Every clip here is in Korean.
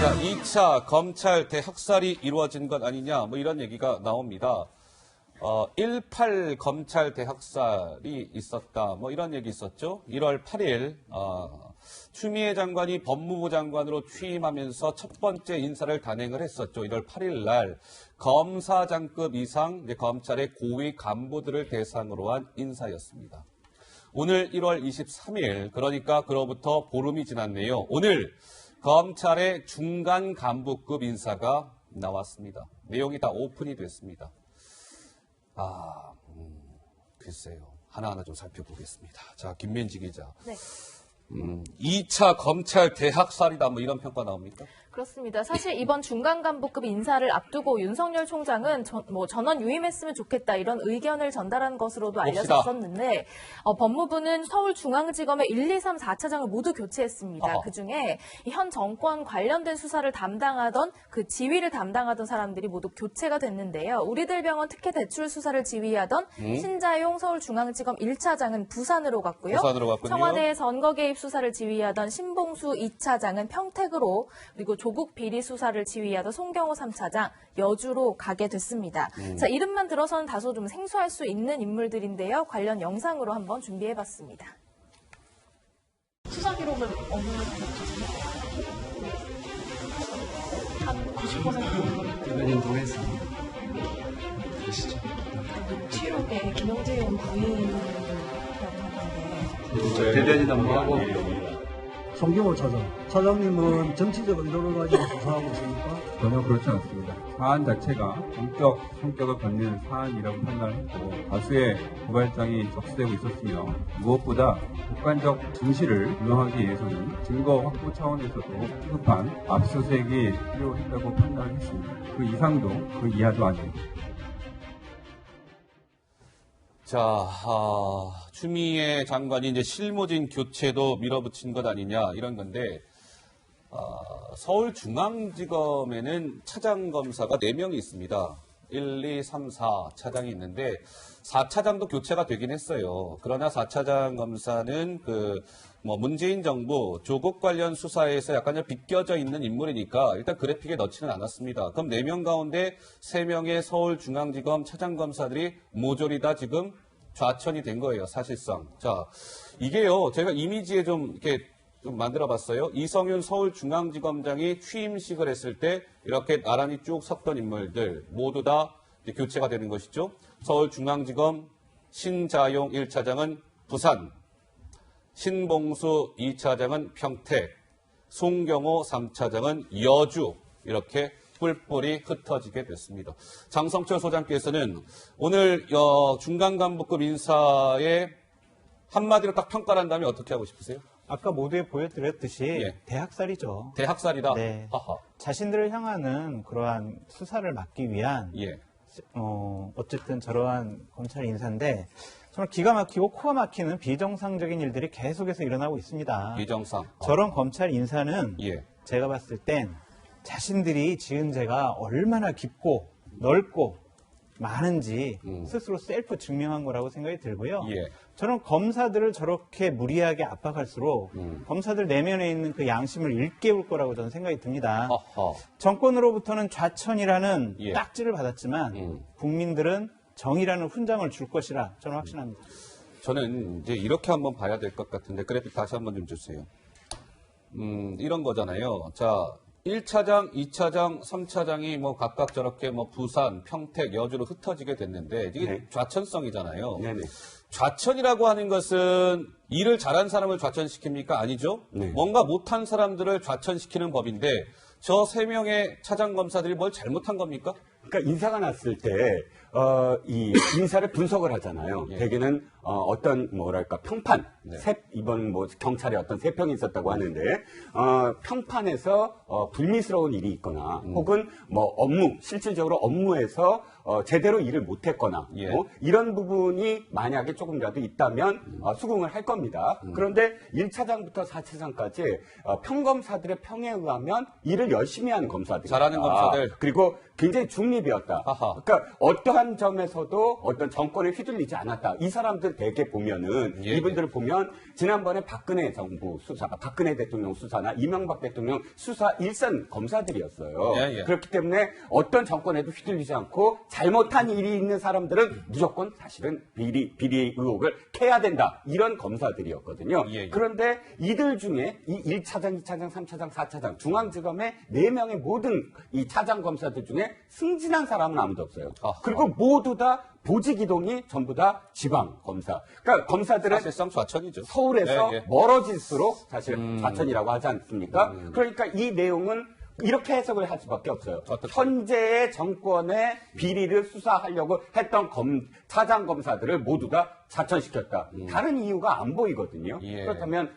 자, 2차 검찰 대학살이 이루어진 것 아니냐, 뭐 이런 얘기가 나옵니다. 18 검찰 대학살이 있었다, 뭐 이런 얘기 있었죠. 1월 8일, 추미애 장관이 법무부 장관으로 취임하면서 첫 번째 인사를 단행을 했었죠. 1월 8일 날 검사장급 이상 검찰의 고위 간부들을 대상으로 한 인사였습니다. 오늘 1월 23일, 그러니까 그로부터 보름이 지났네요. 오늘 검찰의 중간 간부급 인사가 나왔습니다. 내용이 다 오픈이 됐습니다. 글쎄요. 하나하나 좀 살펴보겠습니다. 자, 김민지 기자. 네. 2차 검찰 대학살이다, 뭐 이런 평가 나옵니까? 그렇습니다. 사실 이번 중간 간부급 인사를 앞두고 윤석열 총장은 전원 유임했으면 좋겠다 이런 의견을 전달한 것으로도 알려졌었는데 법무부는 서울중앙지검의 1, 2, 3, 4차장을 모두 교체했습니다. 그중에 현 정권 관련된 수사를 담당하던 그 지휘를 담당하던 사람들이 모두 교체가 됐는데요. 우리들 병원 특혜 대출 수사를 지휘하던 신자용 서울중앙지검 1차장은 부산으로 갔고요. 청와대 선거 개입 수사를 지휘하던 신봉수 2차장은 평택으로, 그리고 조국 비리 수사를 지휘하던 송경호 3차장 여주로 가게 됐습니다. 자, 이름만 들어서는 다소 좀 생소할 수 있는 인물들인데요. 관련 영상으로 한번 준비해봤습니다. 수사 기록은 어느 정도 한 90% 대변인 동했습니다. 보시죠. 녹취록에 김영재용 부인이라고 하는데 대변인 업무하고 송경호 차장님은 정치적 의도를 가지고 수사하고 있습니까? 전혀 그렇지 않습니다. 사안 자체가 공적 성격을 건네는 사안이라고 판단했고 다수의 고발장이 접수되고 있었으며 무엇보다 객관적 진실을 규명하기 위해서는 증거 확보 차원에서도 시급한 압수수색이 필요했다고 판단을 했습니다. 그 이상도 그 이하도 아닙니다. 자, 추미애 장관이 이제 실무진 교체도 밀어붙인 것 아니냐, 이런 건데, 서울중앙지검에는 차장검사가 4명이 있습니다. 1, 2, 3, 4 차장이 있는데, 4차장도 교체가 되긴 했어요. 그러나 4차장 검사는 문재인 정부 조국 관련 수사에서 약간 좀 비껴져 있는 인물이니까 일단 그래픽에 넣지는 않았습니다. 그럼 4명 가운데 3명의 서울중앙지검 차장검사들이 모조리 다 지금 좌천이 된 거예요, 사실상. 자, 이게요, 제가 이미지에 좀 만들어 봤어요. 이성윤 서울중앙지검장이 취임식을 했을 때 이렇게 나란히 쭉 섰던 인물들 모두 다 교체가 되는 것이죠. 서울중앙지검 신자용 1차장은 부산, 신봉수 2차장은 평택, 송경호 3차장은 여주, 이렇게 뿔뿔이 흩어지게 됐습니다. 장성철 소장께서는 오늘 중간 간부급 인사에 한마디로 딱 평가를 한다면 어떻게 하고 싶으세요? 아까 모두에 보여드렸듯이 예. 대학살이죠. 대학살이다? 네. 하하. 자신들을 향하는 그러한 수사를 막기 위한 예. 어쨌든 저러한 검찰 인사인데 정말 기가 막히고 코가 막히는 비정상적인 일들이 계속해서 일어나고 있습니다. 비정상. 저런 검찰 인사는 예. 제가 봤을 땐 자신들이 지은 죄가 얼마나 깊고 넓고 많은지 스스로 셀프 증명한 거라고 생각이 들고요. 예. 저는 검사들을 저렇게 무리하게 압박할수록 검사들 내면에 있는 그 양심을 일깨울 거라고 저는 생각이 듭니다. 하하. 정권으로부터는 좌천이라는 예. 딱지를 받았지만 국민들은 정의라는 훈장을 줄 것이라 저는 확신합니다. 저는 이제 이렇게 한번 봐야 될 것 같은데 그래픽 다시 한번 좀 주세요. 이런 거잖아요. 자, 1차장, 2차장, 3차장이 각각 저렇게 부산, 평택, 여주로 흩어지게 됐는데 이게 네. 좌천성이잖아요. 네네. 좌천이라고 하는 것은 일을 잘한 사람을 좌천시킵니까? 아니죠. 네. 뭔가 못한 사람들을 좌천시키는 법인데 저 3명의 차장검사들이 뭘 잘못한 겁니까? 그러니까 인사가 났을 때, 이 인사를 분석을 하잖아요. 예. 대개는, 어떤, 평판. 네. 이번 경찰에 어떤 세평이 있었다고 하는데, 평판에서, 불미스러운 일이 있거나, 혹은 업무, 실질적으로 업무에서, 제대로 일을 못했거나, 예. 이런 부분이 만약에 조금이라도 있다면, 수긍을 할 겁니다. 그런데 1차장부터 4차장까지, 평검사들의 평에 의하면 일을 열심히 하는 검사들. 잘하는 검사들. 그리고 굉장히 중립이었다. 아하. 그러니까 어떠한 이러한 점에서도 어떤 정권에 휘둘리지 않았다. 이 사람들 대개 보면은 예, 이분들을 보면 지난번에 박근혜 정부 수사, 박근혜 대통령 수사나 이명박 대통령 수사 일선 검사들이었어요. 예, 예. 그렇기 때문에 어떤 정권에도 휘둘리지 않고 잘못한 일이 있는 사람들은 무조건 사실은 비리 의혹을 캐야 된다. 이런 검사들이었거든요. 예, 예. 그런데 이들 중에 이 1차장, 2차장, 3차장, 4차장 중앙지검의 4명의 모든 이 차장 검사들 중에 승진한 사람은 아무도 없어요. 아하. 그리고 모두 다 보직 이동이 전부 다 지방 검사. 그러니까 검사들은 사실상 좌천이죠. 서울에서 예, 예. 멀어질수록 사실 좌천이라고 하지 않습니까? 그러니까 이 내용은 이렇게 해석을 할 수밖에 없어요. 어떻게? 현재의 정권의 비리를 수사하려고 했던 차장 검사들을 모두 다 자천시켰다. 다른 이유가 안 보이거든요. 예. 그렇다면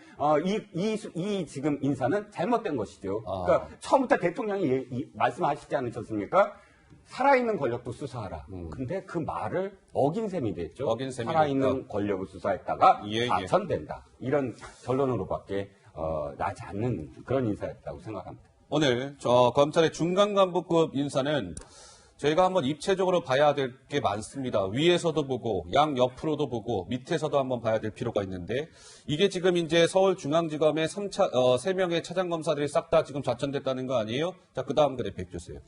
이 지금 인사는 잘못된 것이죠. 아. 그러니까 처음부터 대통령이 말씀하시지 않으셨습니까? 살아있는 권력도 수사하라. 근데 그 말을 어긴 셈이 됐죠. 어긴 셈이 살아있는 됐다. 권력을 수사했다가 예, 예. 좌천된다. 이런 결론으로밖에 나지 않는 그런 인사였다고 생각합니다. 오늘 검찰의 중간 간부급 인사는 저희가 한번 입체적으로 봐야 될 게 많습니다. 위에서도 보고 양 옆으로도 보고 밑에서도 한번 봐야 될 필요가 있는데 이게 지금 이제 서울중앙지검의 3명의 차장검사들이 싹 다 지금 좌천됐다는 거 아니에요? 자, 그 다음 그래픽 주세요.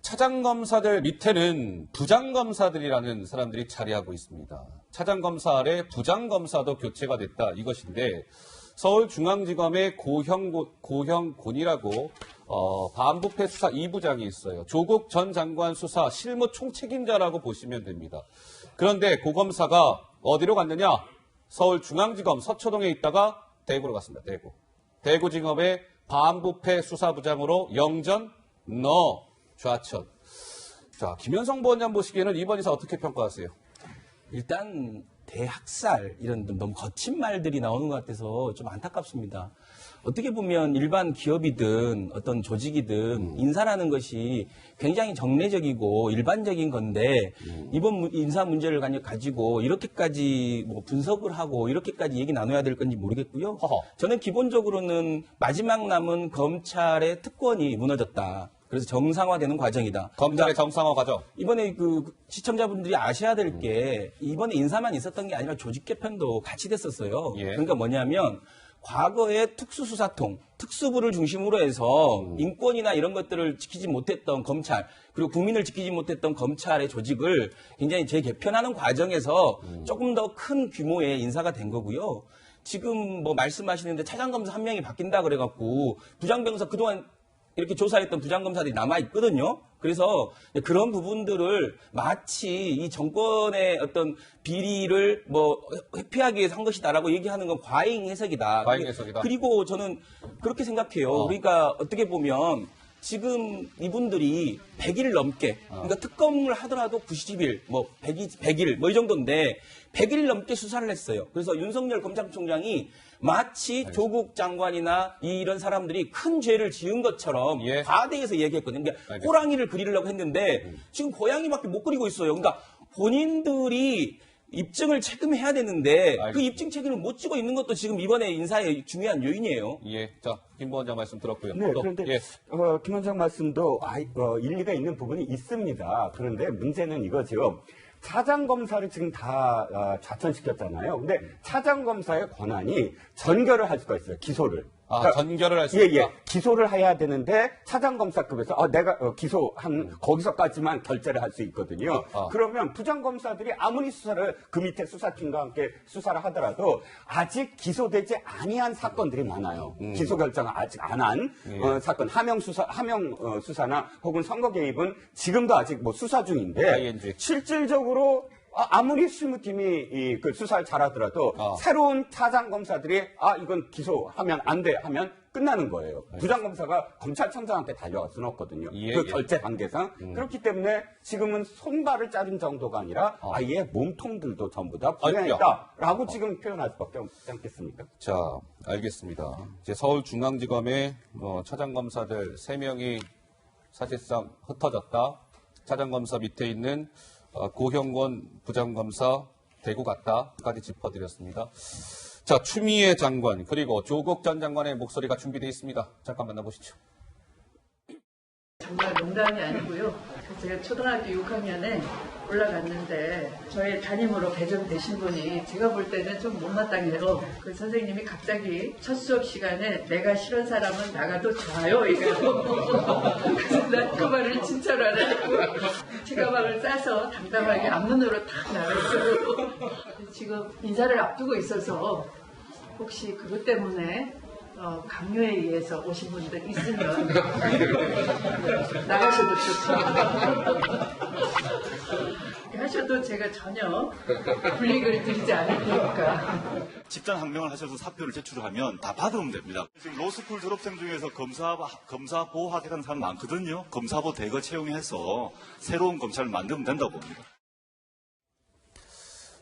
차장검사들 밑에는 부장검사들이라는 사람들이 자리하고 있습니다. 차장검사 아래 부장검사도 교체가 됐다 이것인데 서울중앙지검의 고형곤이라고 반부패 수사 2부장이 있어요. 조국 전 장관 수사 실무 총책임자라고 보시면 됩니다. 그런데 고검사가 어디로 갔느냐? 서울중앙지검 서초동에 있다가 대구로 갔습니다. 대구지검의 반부패 수사부장으로 영전 좌천. 자, 김현성 부원장 보시기에는 이번 인사 어떻게 평가하세요? 일단 대학살 이런 너무 거친 말들이 나오는 것 같아서 좀 안타깝습니다. 어떻게 보면 일반 기업이든 어떤 조직이든 인사라는 것이 굉장히 정례적이고 일반적인 건데 이번 인사 문제를 가지고 이렇게까지 뭐 분석을 하고 이렇게까지 얘기 나눠야 될 건지 모르겠고요. 저는 기본적으로는 마지막 남은 검찰의 특권이 무너졌다. 그래서 정상화되는 과정이다. 검찰의 정상화 과정. 이번에 그 시청자분들이 아셔야 될 게 이번에 인사만 있었던 게 아니라 조직 개편도 같이 됐었어요. 예. 그러니까 뭐냐면 과거에 특수수사통, 특수부를 중심으로 해서 인권이나 이런 것들을 지키지 못했던 검찰, 그리고 국민을 지키지 못했던 검찰의 조직을 굉장히 재개편하는 과정에서 조금 더 큰 규모의 인사가 된 거고요. 지금 뭐 말씀하시는데 차장검사 한 명이 바뀐다 그래갖고 부장검사 그동안 이렇게 조사했던 부장검사들이 남아있거든요. 그래서 그런 부분들을 마치 이 정권의 어떤 비리를 뭐 회피하기 위해서 한 것이다라고 얘기하는 건 과잉 해석이다. 과잉 해석이다. 그리고 저는 그렇게 생각해요. 그러니까 어떻게 보면 지금 이분들이 100일 넘게, 그러니까 특검을 하더라도 90일, 뭐 100일, 뭐 이 정도인데 100일 넘게 수사를 했어요. 그래서 윤석열 검찰총장이 마치 조국 장관이나 이런 사람들이 큰 죄를 지은 것처럼 예. 과대해서 얘기했거든요. 그러니까 호랑이를 그리려고 했는데 지금 고양이밖에 못 그리고 있어요. 그러니까 본인들이 입증을 책임해야 되는데 그 입증 책임을 못 지고 있는 것도 지금 이번에 인사의 중요한 요인이에요. 예. 자, 김 부원장 말씀 들었고요. 네, 또, 그런데 예. 김 원장 말씀도 일리가 있는 부분이 있습니다. 그런데 문제는 이거죠. 차장검사를 지금 다 좌천시켰잖아요. 근데 차장검사의 권한이 전결을 할 수가 있어요. 기소를. 전결을 할 수 예, 있다. 예. 기소를 해야 되는데 차장검사급에서 내가 기소한 거기서까지만 결재를 할 수 있거든요. 그러면 부장검사들이 아무리 수사를 그 밑에 수사팀과 함께 수사를 하더라도 아직 기소되지 아니한 사건들이 많아요. 기소 결정을 아직 안 한 사건, 하명 수사나 혹은 선거 개입은 지금도 아직 뭐 수사 중인데 ING. 실질적으로 아무리 실무팀이 그 수사를 잘하더라도 새로운 차장검사들이 이건 기소하면 안 돼 하면 끝나는 거예요. 부장검사가 검찰청장한테 달려갈 수는 없거든요. 예, 그 예. 결재 관계상. 그렇기 때문에 지금은 손발을 자른 정도가 아니라 아예 몸통들도 전부 다 불행했다라고 지금 표현할 수밖에 없지 않겠습니까? 자, 알겠습니다. 이제 서울중앙지검의 차장검사들 3명이 사실상 흩어졌다. 차장검사 밑에 있는 고형곤 부장검사 대구 갔다까지 짚어드렸습니다. 자, 추미애 장관 그리고 조국 전 장관의 목소리가 준비되어 있습니다. 잠깐 만나보시죠. 정말 농담이 아니고요. 제가 초등학교 6학년에 올라갔는데 저의 담임으로 배정되신 분이 제가 볼 때는 좀 못마땅해요. 그 선생님이 갑자기 첫 수업 시간에 내가 싫은 사람은 나가도 좋아요 이래요. 그래서 난 그 말을 진짜로 안 하고 제가 막을 싸서 당당하게 앞문으로 탁 나갔어요. 지금 인사를 앞두고 있어서 혹시 그것 때문에 강요에 의해서 오신 분들 있으면 나가셔도 좋죠. 하셔도 제가 전혀 불이익을 드리지 않을 테니까. 집단 항명을 하셔서 사표를 제출하면 다 받으면 됩니다. 지금 로스쿨 졸업생 중에서 검사보 하겠다는 사람 많거든요. 검사보 대거 채용해서 새로운 검찰을 만들면 된다고 봅니다.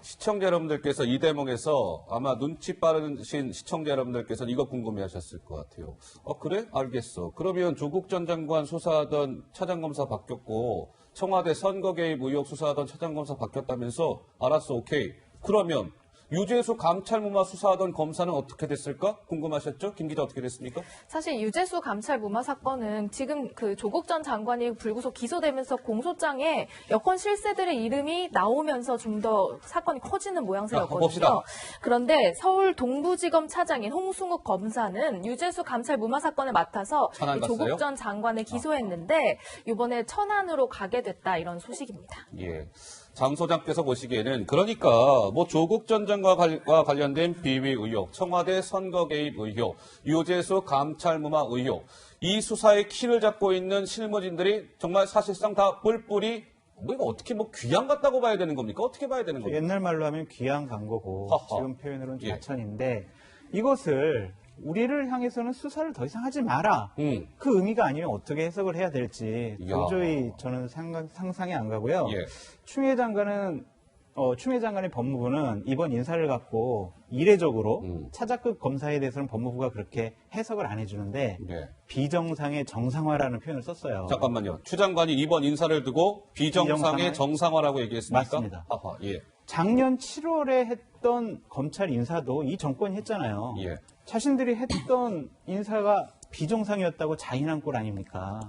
시청자 여러분들께서 이 대목에서 아마 눈치 빠르신 시청자 여러분들께서는 이거 궁금해하셨을 것 같아요. 그래? 알겠어. 그러면 조국 전 장관 수사하던 차장검사 바뀌었고 청와대 선거 개입 의혹 수사하던 차장검사 바뀌었다면서 알았어, 오케이. 그러면 유재수 감찰무마 수사하던 검사는 어떻게 됐을까? 궁금하셨죠? 김 기자 어떻게 됐습니까? 사실 유재수 감찰무마 사건은 지금 그 조국 전 장관이 불구속 기소되면서 공소장에 여권 실세들의 이름이 나오면서 좀 더 사건이 커지는 모양새였거든요. 봅시다. 그런데 서울 동부지검 차장인 홍승욱 검사는 유재수 감찰무마 사건을 맡아서 천안 갔어요? 조국 전 장관을 기소했는데 이번에 천안으로 가게 됐다 이런 소식입니다. 예. 장 소장께서 보시기에는 그러니까 뭐 조국 전 장관과 관련된 비위 의혹, 청와대 선거 개입 의혹, 유재수 감찰무마 의혹, 이 수사의 키를 잡고 있는 실무진들이 정말 사실상 다 뿔뿔이 뭐 이거 어떻게 뭐 귀양 같다고 봐야 되는 겁니까? 어떻게 봐야 되는 겁니까? 옛날 말로 하면 귀양 간 거고 허허. 지금 표현으로는 예. 좌천인데 이것을 우리를 향해서는 수사를 더 이상 하지 마라. 그 의미가 아니면 어떻게 해석을 해야 될지 도저히 저는 상상이 안 가고요. 예. 추미애 장관의 법무부는 이번 인사를 갖고 이례적으로 차장급 검사에 대해서는 법무부가 그렇게 해석을 안 해주는데 네. 비정상의 정상화라는 표현을 썼어요. 잠깐만요. 추 장관이 이번 인사를 두고 비정상의 정상화라고 얘기했습니까? 맞습니다. 아하, 예. 작년 7월에 했던 검찰 인사도 이 정권이 했잖아요. 예. 자신들이 했던 인사가 비정상이었다고 자인한 꼴 아닙니까?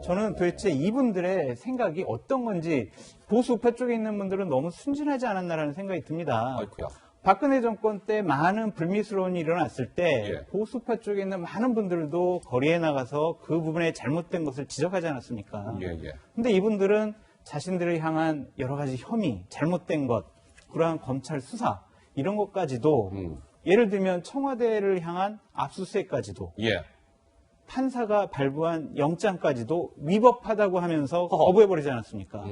저는 도대체 이분들의 생각이 어떤 건지 보수 우파 쪽에 있는 분들은 너무 순진하지 않았나라는 생각이 듭니다. 아이쿠야. 박근혜 정권 때 많은 불미스러운 일이 일어났을 때 예. 보수파 쪽에 있는 많은 분들도 거리에 나가서 그 부분에 잘못된 것을 지적하지 않았습니까? 예. 근데 이분들은 자신들을 향한 여러 가지 혐의, 잘못된 것, 그러한 검찰 수사 이런 것까지도 예를 들면 청와대를 향한 압수수색까지도 예. 판사가 발부한 영장까지도 위법하다고 하면서 거부해버리지 않았습니까?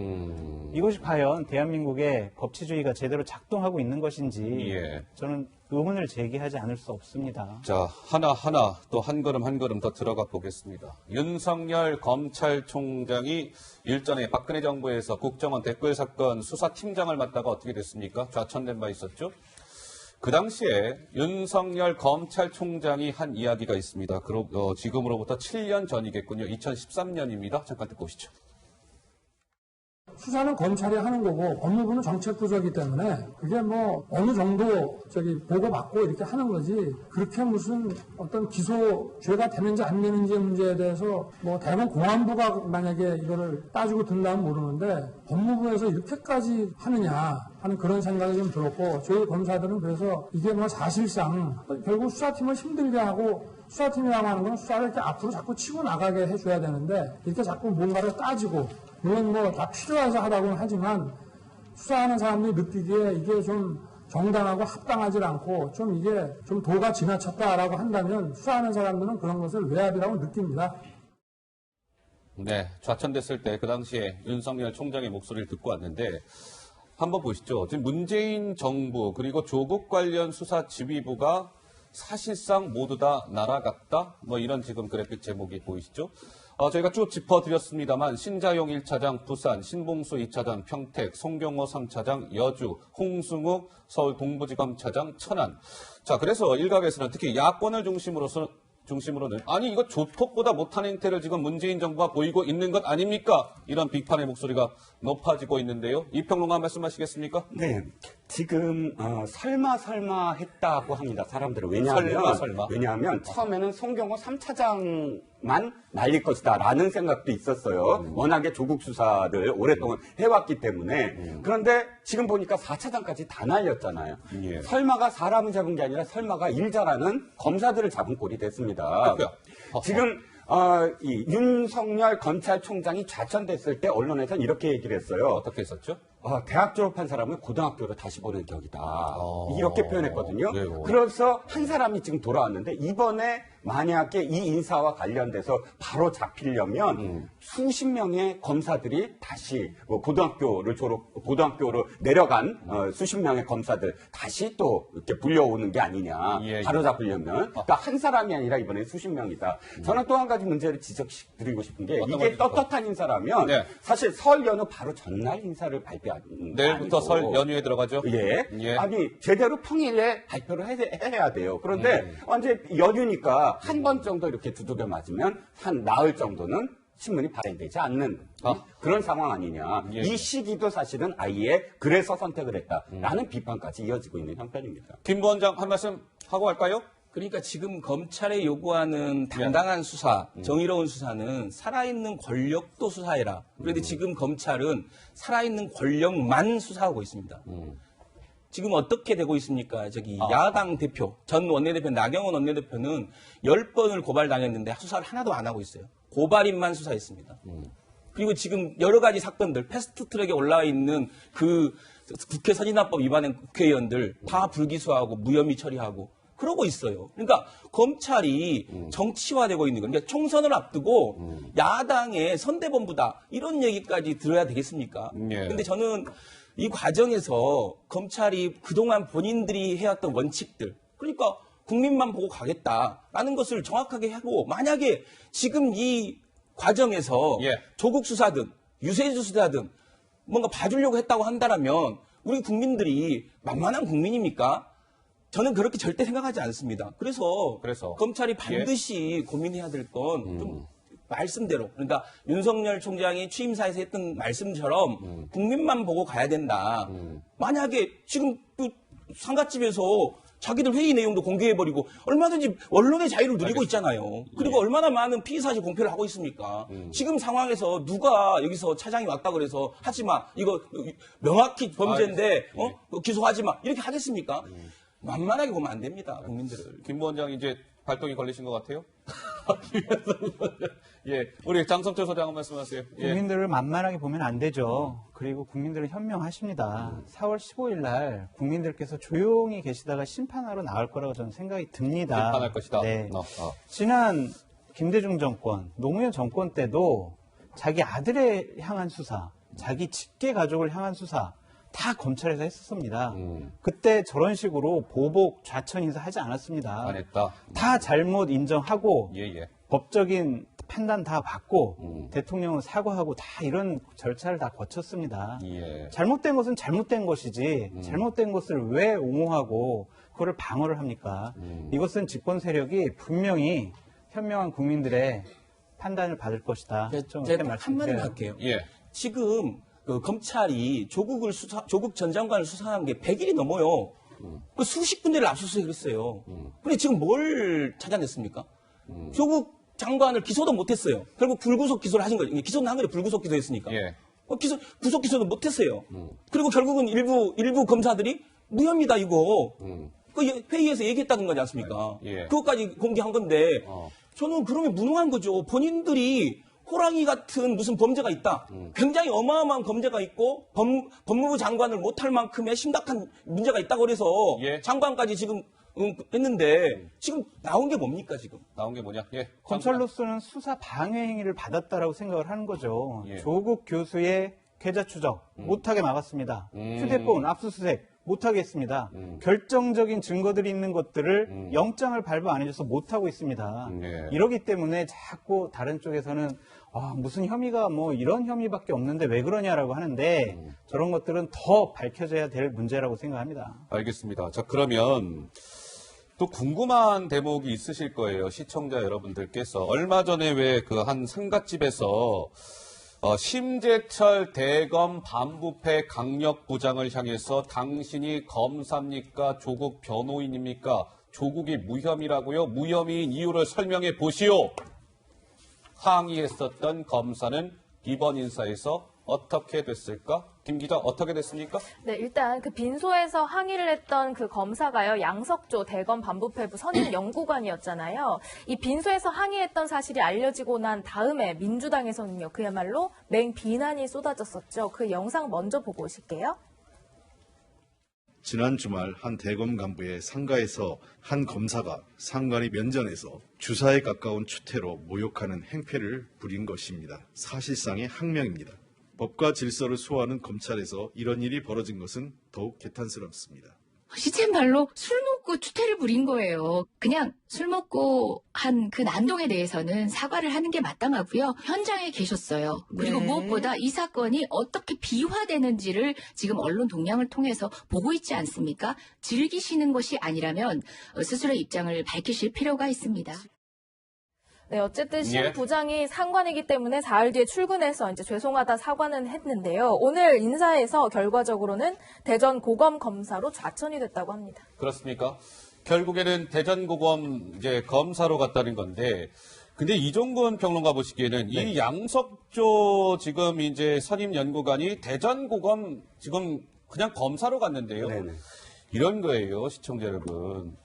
이것이 과연 대한민국의 법치주의가 제대로 작동하고 있는 것인지 예. 저는 의문을 제기하지 않을 수 없습니다. 자, 하나하나 또 한 걸음 한 걸음 더 들어가 보겠습니다. 윤석열 검찰총장이 일전에 박근혜 정부에서 국정원 댓글 사건 수사팀장을 맡다가 어떻게 됐습니까? 좌천된 바 있었죠? 그 당시에 윤석열 검찰총장이 한 이야기가 있습니다. 지금으로부터 7년 전이겠군요. 2013년입니다. 잠깐 듣고 오시죠. 수사는 검찰이 하는 거고 법무부는 정책부서이기 때문에 그게 뭐 어느 정도 보고받고 이렇게 하는 거지 그렇게 무슨 어떤 기소죄가 되는지 안 되는지의 문제에 대해서 뭐 대법원 공안부가 만약에 이거를 따지고 든다면 모르는데 법무부에서 이렇게까지 하느냐 하는 그런 생각이 좀 들었고 저희 검사들은 그래서 이게 뭐 사실상 결국 수사팀을 힘들게 하고 수사팀이라고 하는 건 수사를 이렇게 앞으로 자꾸 치고 나가게 해줘야 되는데 이렇게 자꾸 뭔가를 따지고 물론 뭐 다 필요해서 하라고는 하지만 수사하는 사람들이 느끼기에 이게 좀 정당하고 합당하지 않고 좀 이게 좀 도가 지나쳤다라고 한다면 수사하는 사람들은 그런 것을 외압이라고 느낍니다. 네, 좌천됐을 때 그 당시에 윤석열 총장의 목소리를 듣고 왔는데 한번 보시죠. 지금 문재인 정부 그리고 조국 관련 수사 지휘부가 사실상 모두 다 날아갔다? 뭐 이런 지금 그래픽 제목이 보이시죠? 저희가 쭉 짚어드렸습니다만 신자용 1차장 부산, 신봉수 2차장 평택, 송경호 3차장 여주, 홍승욱 서울 동부지검 차장 천안. 자, 그래서 일각에서는 특히 야권을 중심으로는 아니 이거 조폭보다 못한 행태를 지금 문재인 정부가 보이고 있는 것 아닙니까? 이런 비판의 목소리가 높아지고 있는데요. 이 평론가 말씀하시겠습니까? 네. 지금 설마 했다고 합니다. 사람들은. 왜냐하면 왜냐하면 처음에는 송경호 3차장만 날릴 것이다라는 생각도 있었어요. 워낙에 조국 수사를 오랫동안 해왔기 때문에. 그런데 지금 보니까 4차장까지 다 날렸잖아요. 예. 설마가 사람을 잡은 게 아니라 설마가 일 잘하는 검사들을 잡은 꼴이 됐습니다. 지금 이 윤석열 검찰총장이 좌천됐을 때 언론에서는 이렇게 얘기를 했어요. 어떻게 했었죠? 대학 졸업한 사람을 고등학교로 다시 보낸 격이다. 이렇게 표현했거든요. 네. 그래서 한 사람이 지금 돌아왔는데 이번에 만약에 이 인사와 관련돼서 바로 잡히려면 수십 명의 검사들이 다시 고등학교로 내려간 수십 명의 검사들 다시 또 이렇게 불려오는 게 아니냐. 바로 잡으려면. 그러니까 한 사람이 아니라 이번에 수십 명이다. 저는 또 한 가지 문제를 지적드리고 싶은 게 이게 떳떳한 인사라면 네. 사실 설 연휴 바로 전날 인사를 발표하는 내일부터 설 연휴에 들어가죠? 예. 아니 제대로 평일에 발표를 해야 돼요. 그런데 이제 연휴니까 한 번 정도 이렇게 두들겨 맞으면 한 나흘 정도는 신문이 발행되지 않는 그런 상황 아니냐. 이 시기도 사실은 아예 그래서 선택을 했다라는 비판까지 이어지고 있는 형편입니다. 김 부원장 한 말씀 하고 갈까요? 그러니까 지금 검찰에 요구하는 당당한 수사, 정의로운 수사는 살아있는 권력도 수사해라. 그런데 지금 검찰은 살아있는 권력만 수사하고 있습니다. 지금 어떻게 되고 있습니까? 야당 대표, 전 원내대표 나경원 원내대표는 10번을 고발당했는데 수사를 하나도 안 하고 있어요. 고발인만 수사했습니다. 그리고 지금 여러 가지 사건들, 패스트트랙에 올라와 있는 그 국회 선진화법 위반한 국회의원들 다 불기소하고 무혐의 처리하고 그러고 있어요. 그러니까 검찰이 정치화되고 있는 거예요. 그러니까 총선을 앞두고 야당의 선대본부다 이런 얘기까지 들어야 되겠습니까? 그런데 저는 이 과정에서 검찰이 그동안 본인들이 해왔던 원칙들, 그러니까 국민만 보고 가겠다라는 것을 정확하게 하고, 만약에 지금 이 과정에서 조국 수사든 유세주 수사든 뭔가 봐주려고 했다고 한다면 우리 국민들이 만만한 국민입니까? 저는 그렇게 절대 생각하지 않습니다. 그래서 검찰이 반드시 고민해야 될 건 좀 말씀대로, 그러니까 윤석열 총장이 취임사에서 했던 말씀처럼 국민만 보고 가야 된다. 만약에 지금 또 상갓집에서 자기들 회의 내용도 공개해버리고 얼마든지 언론의 자유를 누리고 있잖아요. 그리고 얼마나 많은 피의사실 공표를 하고 있습니까? 지금 상황에서 누가 여기서 차장이 왔다 그래서 하지 마. 이거 명확히 범죄인데 기소하지 마. 이렇게 하겠습니까? 만만하게 보면 안 됩니다. 국민들을. 김 부원장 이제 발동이 걸리신 것 같아요? 우리 장성철 소장 한 말씀하세요. 국민들을 만만하게 보면 안 되죠. 그리고 국민들은 현명하십니다. 4월 15일 날 국민들께서 조용히 계시다가 심판하러 나올 거라고 저는 생각이 듭니다. 심판할 것이다. 네. 지난 김대중 정권, 노무현 정권 때도 자기 아들에 향한 수사, 자기 직계 가족을 향한 수사 다 검찰에서 했었습니다. 그때 저런 식으로 보복 좌천 인사하지 않았습니다. 안 했다. 다 잘못 인정하고 법적인 판단 다 받고 대통령은 사과하고 다 이런 절차를 다 거쳤습니다. 잘못된 것은 잘못된 것이지 잘못된 것을 왜 옹호하고 그거를 방어를 합니까? 이것은 집권 세력이 분명히 현명한 국민들의 판단을 받을 것이다. 제가 한마디 할게요. 지금 검찰이 조국 전 장관을 수사한 게 100일이 넘어요. 그 수십 군데를 압수수색했어요. 근데 지금 뭘 찾아냈습니까? 조국 장관을 기소도 못했어요. 결국 불구속 기소를 하신 거죠. 기소는 한 거예요. 불구속 기소했으니까. 구속 기소도 못했어요. 그리고 결국은 일부 검사들이 무혐의다 이거. 그 회의에서 얘기했다는 거지 않습니까? 그것까지 공개한 건데 저는 그러면 무능한 거죠. 본인들이 호랑이 같은 무슨 범죄가 있다. 굉장히 어마어마한 범죄가 있고 법무부 장관을 못할 만큼의 심각한 문제가 있다고 그래서 장관까지 지금 했는데 지금 나온 게 뭡니까 지금? 나온 게 뭐냐? 검찰로서는 수사 방해 행위를 받았다라고 생각을 하는 거죠. 조국 교수의 계좌 추적 못하게 막았습니다. 휴대폰 압수수색 못하게 했습니다. 결정적인 증거들이 있는 것들을 영장을 발부 안 해줘서 못하고 있습니다. 이러기 때문에 자꾸 다른 쪽에서는 무슨 혐의가 뭐 이런 혐의밖에 없는데 왜 그러냐라고 하는데 저런 것들은 더 밝혀져야 될 문제라고 생각합니다. 알겠습니다. 자, 그러면 또 궁금한 대목이 있으실 거예요. 시청자 여러분들께서. 얼마 전에 왜 그 한 상갓집에서 심재철 대검 반부패 강력부장을 향해서 당신이 검사입니까? 조국 변호인입니까? 조국이 무혐의라고요? 무혐의인 이유를 설명해 보시오. 항의했었던 검사는 이번 인사에서 어떻게 됐을까? 김 기자, 어떻게 됐습니까? 네, 일단 그 빈소에서 항의를 했던 그 검사가요, 양석조 대검 반부패부 선임 연구관이었잖아요. 이 빈소에서 항의했던 사실이 알려지고 난 다음에 민주당에서는요, 그야말로 맹비난이 쏟아졌었죠. 그 영상 먼저 보고 오실게요. 지난 주말 한 대검 간부의 상가에서 한 검사가 상관이 면전에서 주사에 가까운 추태로 모욕하는 행패를 부린 것입니다. 사실상의 항명입니다. 법과 질서를 수호하는 검찰에서 이런 일이 벌어진 것은 더욱 개탄스럽습니다. 시체는 발로 술 먹고 추태를 부린 거예요. 그냥 술 먹고 한 그 난동에 대해서는 사과를 하는 게 마땅하고요. 현장에 계셨어요. 그리고 네. 무엇보다 이 사건이 어떻게 비화되는지를 지금 언론 동향을 통해서 보고 있지 않습니까? 즐기시는 것이 아니라면 스스로의 입장을 밝히실 필요가 있습니다. 네, 어쨌든 신 예. 부장이 상관이기 때문에 사흘 뒤에 출근해서 이제 죄송하다 사과는 했는데요. 오늘 인사에서 결과적으로는 대전 고검 검사로 좌천이 됐다고 합니다. 그렇습니까? 결국에는 대전고검 이제 검사로 갔다는 건데, 근데 이종근 평론가 보시기에는 이 양석조 지금 이제 선임 연구관이 대전고검 지금 그냥 검사로 갔는데요. 네네. 이런 거예요, 시청자 여러분.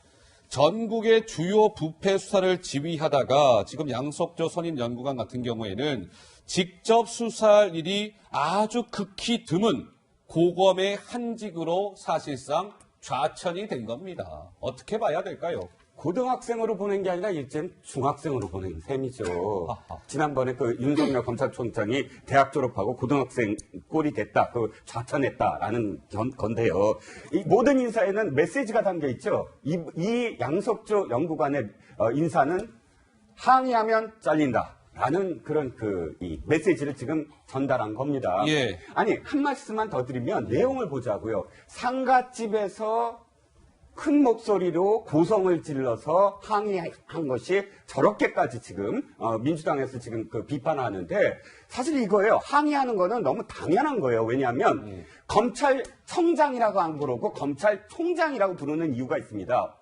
전국의 주요 부패 수사를 지휘하다가 지금 양석조 선임 연구관 같은 경우에는 직접 수사할 일이 아주 극히 드문 고검의 한직으로 사실상 좌천이 된 겁니다. 어떻게 봐야 될까요? 고등학생으로 보낸 게 아니라 이제 중학생으로 보낸 셈이죠. 지난번에 그 윤석열 검찰총장이 대학 졸업하고 고등학생 꼴이 됐다, 그 좌천했다라는 건데요. 이 모든 인사에는 메시지가 담겨 있죠. 이 양석조 연구관의 인사는 항의하면 잘린다. 라는 그런 이 메시지를 지금 전달한 겁니다. 예. 아니, 한 말씀만 더 드리면 내용을 보자고요. 상가집에서 큰 목소리로 고성을 질러서 항의한 것이 저렇게까지 지금 민주당에서 지금 비판하는데, 사실 이거예요. 항의하는 거는 너무 당연한 거예요. 왜냐하면 검찰청장이라고 안 부르고 검찰총장이라고 부르는 이유가 있습니다.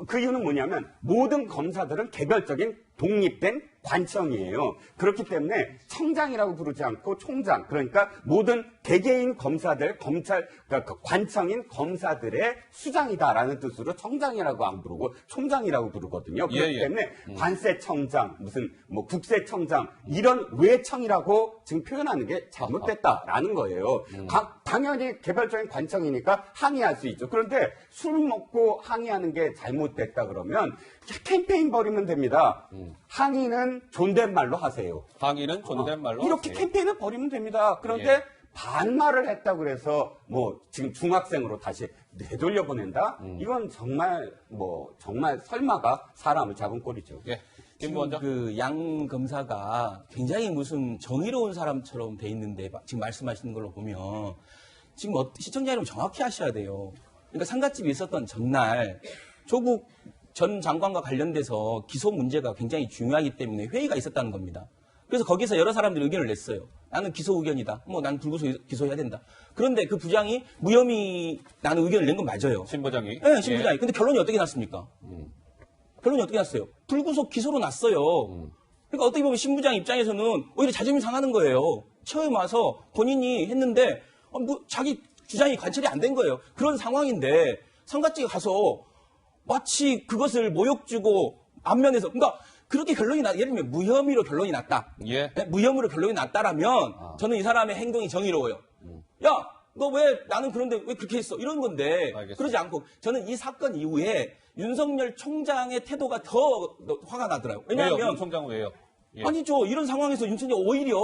그 이유는 뭐냐면 모든 검사들은 개별적인 독립된 관청이에요. 그렇기 때문에 청장이라고 부르지 않고 총장, 그러니까 모든 개개인 검사들, 그러니까 관청인 검사들의 수장이다라는 뜻으로 청장이라고 안 부르고 총장이라고 부르거든요. 그렇기 때문에 관세청장, 무슨 국세청장 이런 외청이라고 지금 표현하는 게 잘못됐다라는 거예요. 당연히 개별적인 관청이니까 항의할 수 있죠. 그런데 술 먹고 항의하는 게 잘못됐다 그러면 캠페인 벌이면 됩니다. 항의는 존댓말로 하세요. 항의는 존댓말로 이렇게 하세요. 캠페인을 벌이면 됩니다. 그런데 반말을 했다고 그래서 지금 중학생으로 다시 되돌려 보낸다? 이건 정말 설마가 사람을 잡은 꼴이죠. 예. 지금 그 양 검사가 굉장히 무슨 정의로운 사람처럼 돼 있는데 지금 말씀하시는 걸로 보면 지금 시청자 여러분 정확히 아셔야 돼요. 그러니까 상가집이 있었던 전날 조국 전 장관과 관련돼서 기소 문제가 굉장히 중요하기 때문에 회의가 있었다는 겁니다. 그래서 거기서 여러 사람들이 의견을 냈어요. 나는 기소 의견이다. 나는 불구속 기소해야 된다. 그런데 그 부장이 무혐의 나는 의견을 낸 건 맞아요. 신 부장이. 네, 신 부장이. 근데 결론이 어떻게 났습니까? 결론이 어떻게 났어요? 불구속 기소로 났어요. 그러니까 어떻게 보면 신 부장 입장에서는 오히려 자존심 상하는 거예요. 처음 와서 본인이 했는데 자기 주장이 관철이 안 된 거예요. 그런 상황인데 상가집에 가서 마치 그것을 모욕 주고 안면에서, 그러니까 그렇게 결론이 예를 들면 무혐의로 결론이 났다. 예. 네? 무혐의로 결론이 났다라면 저는 이 사람의 행동이 정의로워요. 야, 너 왜 나는 그런데 왜 그렇게 했어? 이런 건데 알겠습니다. 그러지 않고 저는 이 사건 이후에 윤석열 총장의 태도가 더 화가 나더라고요. 왜요? 왜냐하면 총장은 왜요? 예. 아니죠. 이런 상황에서 윤석열 오히려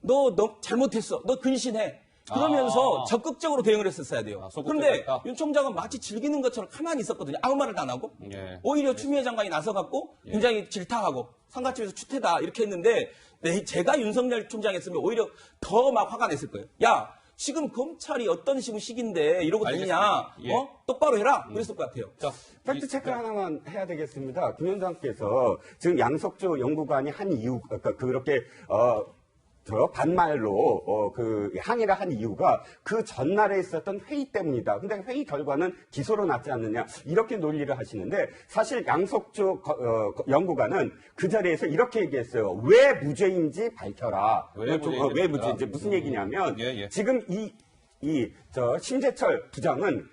너 잘못했어. 너 근신해. 그러면서 적극적으로 대응을 했었어야 돼요. 그런데 했다. 윤 총장은 마치 즐기는 것처럼 가만히 있었거든요. 아무 말을 안 하고. 예. 오히려 추미애 장관이 나서갖고 굉장히 질타하고 상가집에서 추태다 이렇게 했는데 제가 윤석열 총장이었으면 오히려 더 막 화가 냈을 거예요. 야, 지금 검찰이 어떤 식으로 시기인데 이러고 다니냐. 예. 똑바로 해라. 그랬을 것 같아요. 자, 팩트 체크 하나만 해야 되겠습니다. 김 위원장께서 지금 양석조 연구관이 한 이유, 그러니까 그렇게 반말로 그 항의를 한 이유가 그 전날에 있었던 회의 때문이다. 근데 회의 결과는 기소로 났지 않느냐 이렇게 논리를 하시는데 사실 양석주 연구관은 그 자리에서 이렇게 얘기했어요. 왜 무죄인지 밝혀라. 왜 무죄인지 무슨 얘기냐면 지금 심재철 부장은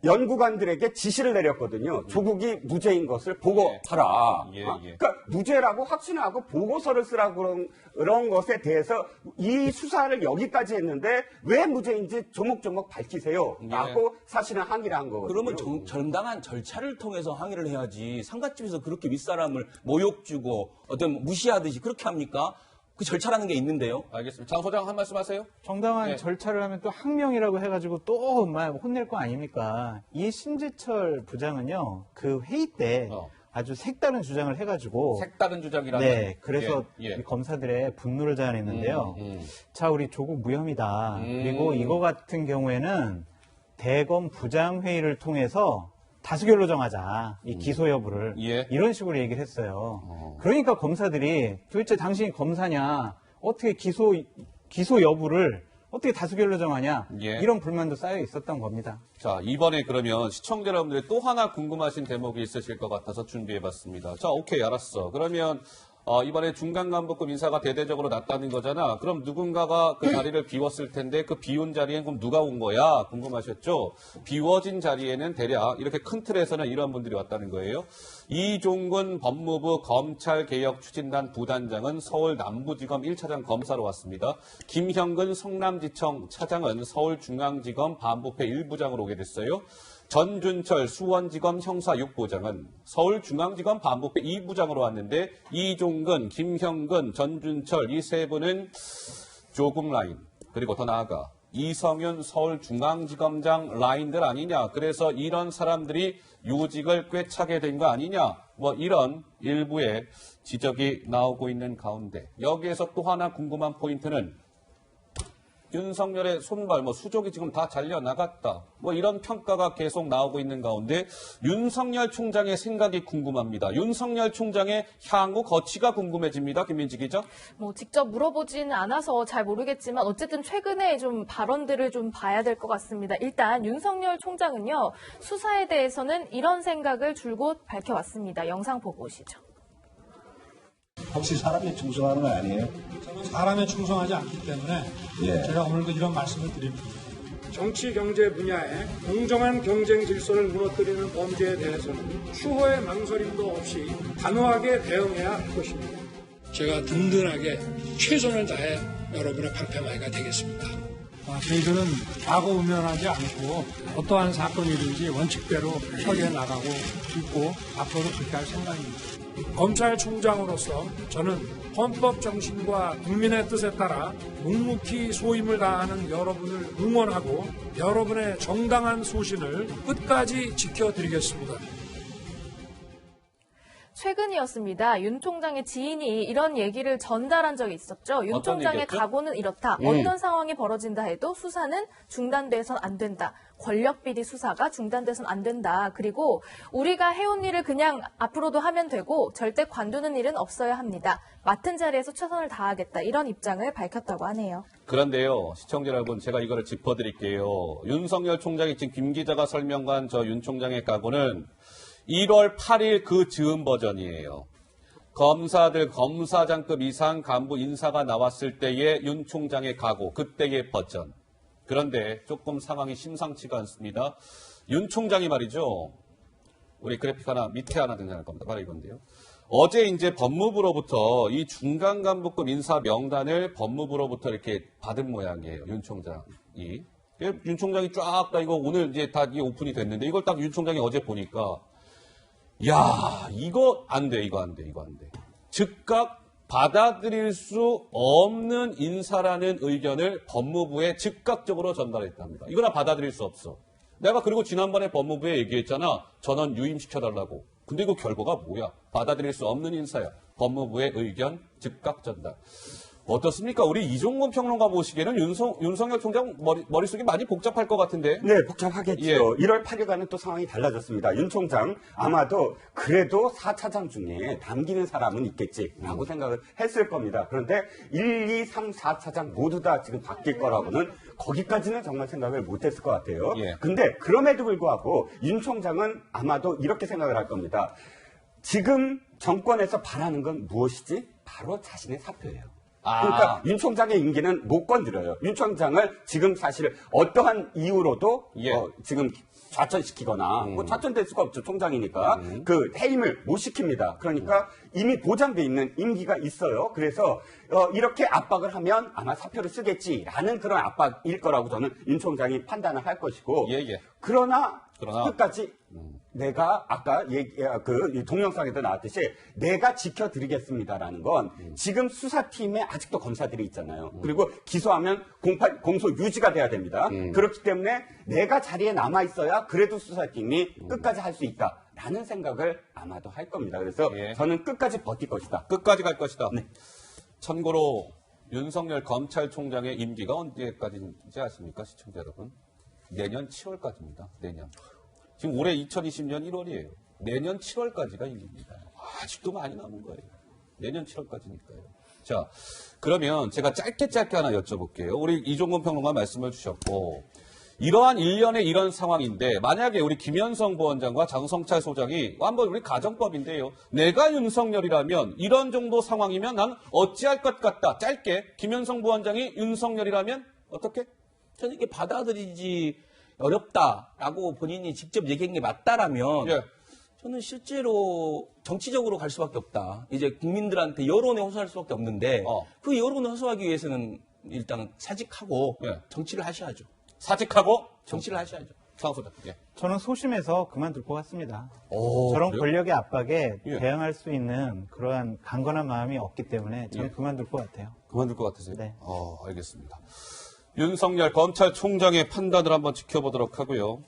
연구관들에게 지시를 내렸거든요. 조국이 무죄인 것을 보고하라. 그러니까 무죄라고 확신하고 보고서를 쓰라고 그런 것에 대해서 이 수사를 여기까지 했는데 왜 무죄인지 조목조목 밝히세요. 라고 사실은 항의를 한 거거든요. 그러면 정당한 절차를 통해서 항의를 해야지 상갓집에서 그렇게 윗사람을 모욕 주고 어떤 무시하듯이 그렇게 합니까? 그 절차라는 게 있는데요. 알겠습니다. 장 소장 한 말씀 하세요. 정당한 절차를 하면 또 항명이라고 해가지고 또 막 혼낼 거 아닙니까? 이 심재철 부장은요, 그 회의 때 아주 색다른 주장을 해가지고. 색다른 주장이라는. 네, 그래서 검사들의 분노를 자아냈는데요. 자, 우리 조국 무혐의다. 그리고 이거 같은 경우에는 대검 부장회의를 통해서 다수결로 정하자. 이 기소 여부를. 이런 식으로 얘기를 했어요. 그러니까 검사들이 도대체 당신이 검사냐. 어떻게 기소 여부를 어떻게 다수결로 정하냐. 이런 불만도 쌓여 있었던 겁니다. 자, 이번에 그러면 시청자 여러분들이 또 하나 궁금하신 대목이 있으실 것 같아서 준비해봤습니다. 자, 오케이, 알았어. 그러면 이번에 중간간부급 인사가 대대적으로 났다는 거잖아. 그럼 누군가가 그 자리를 비웠을 텐데 그 비운 자리엔 그럼 누가 온 거야? 궁금하셨죠? 비워진 자리에는 대략 이렇게 큰 틀에서는 이런 분들이 왔다는 거예요. 이종근 법무부 검찰개혁추진단 부단장은 서울 남부지검 1차장 검사로 왔습니다. 김형근 성남지청 차장은 서울중앙지검 반부패 1부장으로 오게 됐어요. 전준철 수원지검 형사 6부장은 서울중앙지검 반부패 2부장으로 왔는데 이종근, 김형근, 전준철 이 세 분은 조국 라인 그리고 더 나아가 이성윤 서울중앙지검장 라인들 아니냐. 그래서 이런 사람들이 요직을 꿰차게 된 거 아니냐. 뭐 이런 일부의 지적이 나오고 있는 가운데 여기에서 또 하나 궁금한 포인트는 윤석열의 손발, 수족이 지금 다 잘려나갔다. 이런 평가가 계속 나오고 있는 가운데 윤석열 총장의 생각이 궁금합니다. 윤석열 총장의 향후 거취가 궁금해집니다. 김민지 기자. 직접 물어보지는 않아서 잘 모르겠지만 어쨌든 최근에 좀 발언들을 좀 봐야 될 것 같습니다. 일단 윤석열 총장은요. 수사에 대해서는 이런 생각을 줄곧 밝혀왔습니다. 영상 보고 오시죠. 혹시 사람에 충성하는 거 아니에요? 저는 사람에 충성하지 않기 때문에 제가 오늘도 이런 말씀을 드립니다. 정치 경제 분야에 공정한 경쟁 질서를 무너뜨리는 범죄에 대해서는 추호의 망설임도 없이 단호하게 대응해야 할 것입니다. 제가 든든하게 최선을 다해 여러분의 방패막이가 되겠습니다. 저희들은 과거 우면하지 않고 어떠한 사건이든지 원칙대로 처리해 나가고 있고 앞으로도 그렇게 할 생각입니다. 검찰총장으로서 저는 헌법 정신과 국민의 뜻에 따라 묵묵히 소임을 다하는 여러분을 응원하고 여러분의 정당한 소신을 끝까지 지켜드리겠습니다. 최근이었습니다. 윤 총장의 지인이 이런 얘기를 전달한 적이 있었죠. 윤 총장의 얘기였죠? 각오는 이렇다. 어떤 상황이 벌어진다 해도 수사는 중단돼선 안 된다. 권력비리 수사가 중단돼선 안 된다. 그리고 우리가 해온 일을 그냥 앞으로도 하면 되고 절대 관두는 일은 없어야 합니다. 맡은 자리에서 최선을 다하겠다. 이런 입장을 밝혔다고 하네요. 그런데요. 시청자 여러분 제가 이거를 짚어드릴게요. 윤석열 총장이 지금 김 기자가 설명한 저 윤 총장의 각오는 1월 8일 그 즈음 버전이에요. 검사들, 검사장급 이상 간부 인사가 나왔을 때의 윤 총장의 각오, 그때의 버전. 그런데 조금 상황이 심상치가 않습니다. 윤 총장이 말이죠. 우리 그래픽 하나, 밑에 하나 등장할 겁니다. 바로 이건데요. 어제 이제 법무부로부터 이 중간 간부급 인사 명단을 법무부로부터 이렇게 받은 모양이에요. 윤 총장이. 윤 총장이 쫙 다 이거 오늘 이제 다 오픈이 됐는데 이걸 딱 윤 총장이 어제 보니까 야, 이거 안 돼. 즉각 받아들일 수 없는 인사라는 의견을 법무부에 즉각적으로 전달했답니다. 이거나 받아들일 수 없어. 내가 그리고 지난번에 법무부에 얘기했잖아. 전원 유임시켜달라고. 근데 이거 결과가 뭐야? 받아들일 수 없는 인사야. 법무부의 의견 즉각 전달. 어떻습니까? 우리 이종건 평론가 보시기에는 윤석열 총장 머릿속이 많이 복잡할 것 같은데. 네, 복잡하겠죠. 예. 1월 8일과는 또 상황이 달라졌습니다. 윤 총장 아마도 그래도 4차장 중에 남기는 사람은 있겠지라고 생각을 했을 겁니다. 그런데 1, 2, 3, 4차장 모두 다 지금 바뀔 거라고는 거기까지는 정말 생각을 못했을 것 같아요. 예. 근데 그럼에도 불구하고 윤 총장은 아마도 이렇게 생각을 할 겁니다. 지금 정권에서 바라는 건 무엇이지? 바로 자신의 사표예요. 그러니까 윤 총장의 임기는 못 건드려요. 윤 총장을 지금 사실 어떠한 이유로도 지금 좌천시키거나 뭐 좌천될 수가 없죠. 총장이니까 그 해임을 못 시킵니다. 그러니까 이미 보장돼 있는 임기가 있어요. 그래서 이렇게 압박을 하면 아마 사표를 쓰겠지라는 그런 압박일 거라고 저는 윤 총장이 판단을 할 것이고 그러나 끝까지 내가 아까 그 동영상에도 나왔듯이 내가 지켜드리겠습니다라는 건 지금 수사팀에 아직도 검사들이 있잖아요. 그리고 기소하면 공소 유지가 돼야 됩니다. 그렇기 때문에 내가 자리에 남아 있어야 그래도 수사팀이 끝까지 할 수 있다라는 생각을 아마도 할 겁니다. 그래서 저는 끝까지 버틸 것이다. 끝까지 갈 것이다. 네. 참고로 윤석열 검찰총장의 임기가 언제까지인지 아십니까, 시청자 여러분? 내년 7월까지입니다. 내년. 지금 올해 2020년 1월이에요. 내년 7월까지가 임기입니다. 아직도 많이 남은 거예요. 내년 7월까지니까요. 자, 그러면 제가 짧게 하나 여쭤볼게요. 우리 이종건 평론가 말씀을 주셨고, 이러한 일련의 이런 상황인데, 만약에 우리 김현성 부원장과 장성찰 소장이, 한번 우리 가정법인데요. 내가 윤석열이라면, 이런 정도 상황이면 난 어찌할 것 같다. 짧게, 김현성 부원장이 윤석열이라면, 어떻게? 저는 이게 받아들이지 어렵다라고 본인이 직접 얘기한 게 맞다라면 저는 실제로 정치적으로 갈 수밖에 없다. 이제 국민들한테 여론에 호소할 수밖에 없는데 그 여론을 호소하기 위해서는 일단 사직하고 정치를 하셔야죠. 사직하고 정치를 하셔야죠. 장소장. 저는 소심해서 그만둘 것 같습니다. 오, 저런 그래요? 권력의 압박에 대응할 수 있는 그러한 강건한 마음이 없기 때문에 저는 그만둘 것 같아요. 그만둘 것 같으세요? 네. 알겠습니다. 윤석열 검찰총장의 판단을 한번 지켜보도록 하고요.